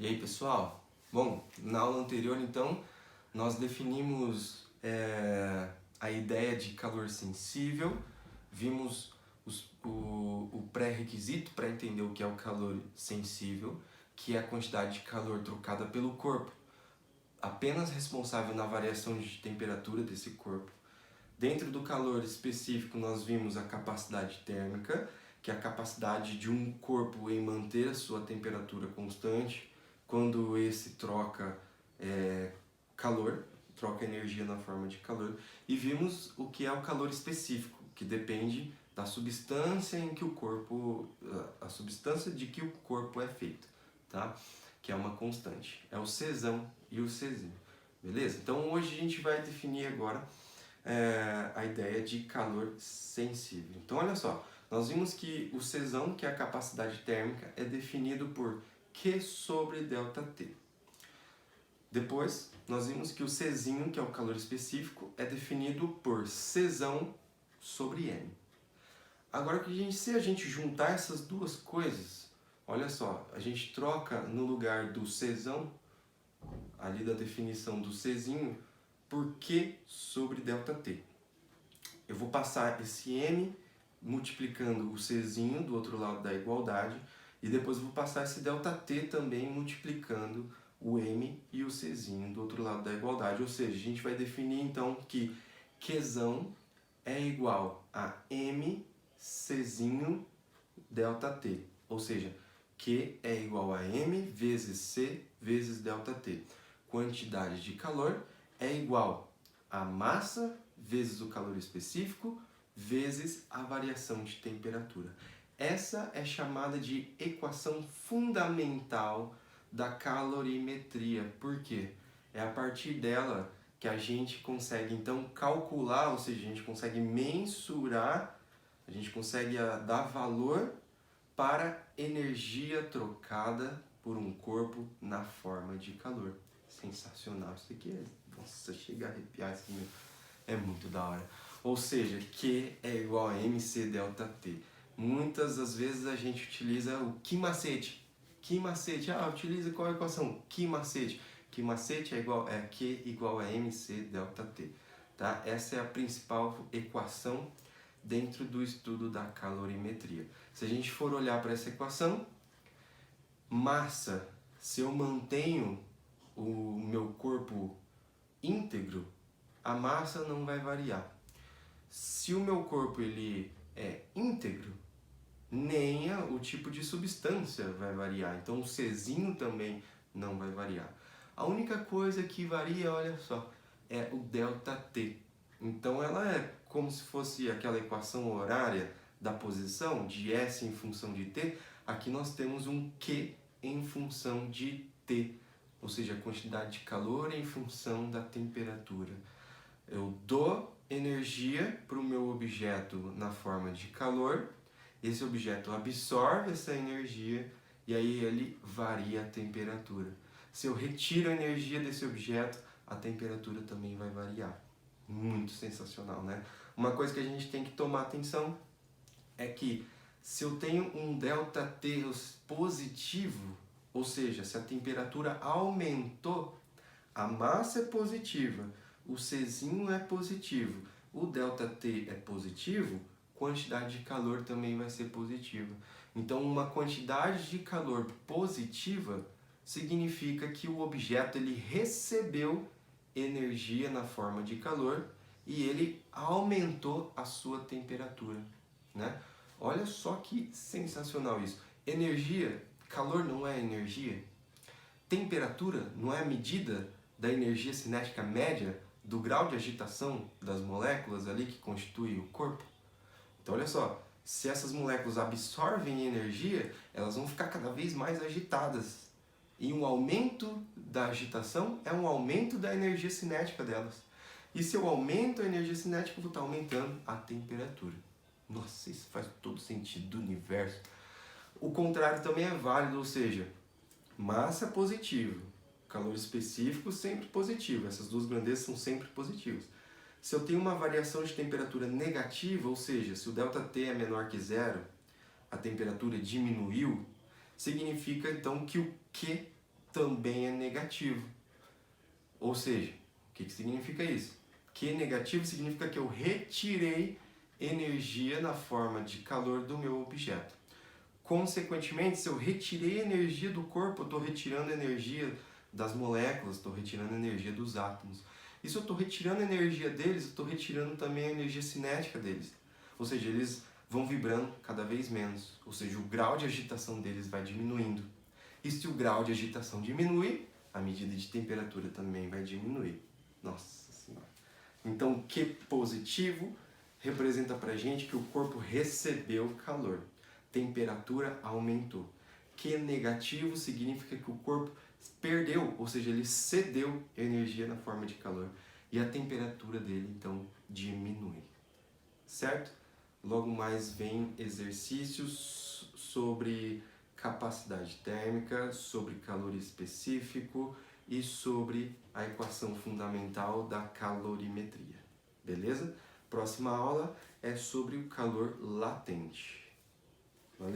E aí, pessoal? Bom, na aula anterior, então, nós definimos a ideia de calor sensível, vimos o pré-requisito para entender o que é o calor sensível, que é a quantidade de calor trocada pelo corpo, apenas responsável na variação de temperatura desse corpo. Dentro do calor específico, nós vimos a capacidade térmica, que é a capacidade de um corpo em manter a sua temperatura constante quando esse troca calor, troca energia na forma de calor. E vimos o que é o calor específico, que depende da substância em que o corpo, a substância de que o corpo é feito, tá? Que é uma constante. É o Czão e o Czinho, beleza? Então hoje a gente vai definir agora a ideia de calor sensível. Então olha só, nós vimos que o Czão, que é a capacidade térmica, é definido por Q sobre ΔT. Depois, nós vimos que o Czinho, que é o calor específico, é definido por Czão sobre M. Agora, se a gente juntar essas duas coisas, olha só, a gente troca no lugar do Czão, ali da definição do Czinho, por Q sobre ΔT. Eu vou passar esse M multiplicando o Czinho do outro lado da igualdade e depois eu vou passar esse ΔT também multiplicando o M e o Czinho do outro lado da igualdade. Ou seja, a gente vai definir então que Qzão é igual a M Czinho ΔT. Ou seja, Q é igual a M vezes C vezes ΔT. Quantidade de calor é igual a massa vezes o calor específico vezes a variação de temperatura. Essa é chamada de equação fundamental da calorimetria. Por quê? É a partir dela que a gente consegue então calcular, ou seja, a gente consegue mensurar, a gente consegue dar valor para energia trocada por um corpo na forma de calor. Sensacional isso aqui, nossa, chega a arrepiar isso mesmo. É muito da hora. Ou seja, Q é igual a mc∆t. Muitas das vezes a gente utiliza o que macete. Que macete? Utiliza qual equação? Que macete? Que macete é Q igual a mc∆t. Tá? Essa é a principal equação dentro do estudo da calorimetria. Se a gente for olhar para essa equação, massa, se eu mantenho o meu corpo íntegro, a massa não vai variar. Se o meu corpo ele é íntegro, nem o tipo de substância vai variar. Então o Czinho também não vai variar. A única coisa que varia, olha só, é o ΔT. Então ela é como se fosse aquela equação horária da posição de S em função de T. Aqui nós temos um Q em função de T, ou seja, a quantidade de calor em função da temperatura. Eu dou energia para o meu objeto na forma de calor, esse objeto absorve essa energia e aí ele varia a temperatura. Se eu retiro a energia desse objeto, a temperatura também vai variar. Muito sensacional, né? Uma coisa que a gente tem que tomar atenção é que se eu tenho um ΔT positivo, ou seja, se a temperatura aumentou, a massa é positiva, o Czinho é positivo, o ΔT é positivo, quantidade de calor também vai ser positiva. Então, uma quantidade de calor positiva significa que o objeto ele recebeu energia na forma de calor e ele aumentou a sua temperatura, né? Olha só que sensacional isso. Energia, calor não é energia? Temperatura não é a medida da energia cinética média do grau de agitação das moléculas ali que constituem o corpo? Então olha só, se essas moléculas absorvem energia, elas vão ficar cada vez mais agitadas. E um aumento da agitação é um aumento da energia cinética delas. E se eu aumento a energia cinética, eu vou estar aumentando a temperatura. Nossa, isso faz todo sentido do universo. O contrário também é válido, ou seja, massa positivo, calor específico sempre positivo. Essas duas grandezas são sempre positivas. Se eu tenho uma variação de temperatura negativa, ou seja, se o ΔT é menor que zero, a temperatura diminuiu, significa então que o Q também é negativo. Ou seja, o que significa isso? Que negativo significa que eu retirei energia na forma de calor do meu objeto. Consequentemente, se eu retirei energia do corpo, eu estou retirando energia das moléculas, estou retirando energia dos átomos. E se eu estou retirando energia deles, eu estou retirando também a energia cinética deles. Ou seja, eles vão vibrando cada vez menos. Ou seja, o grau de agitação deles vai diminuindo. E se o grau de agitação diminui, a medida de temperatura também vai diminuir. Nossa Senhora! Então, o Q positivo representa pra gente que o corpo recebeu calor. Temperatura aumentou. Q negativo significa que o corpo perdeu, ou seja, ele cedeu energia na forma de calor. E a temperatura dele, então, diminui. Certo? Logo mais vem exercícios sobre capacidade térmica, sobre calor específico e sobre a equação fundamental da calorimetria. Beleza? Próxima aula é sobre o calor latente.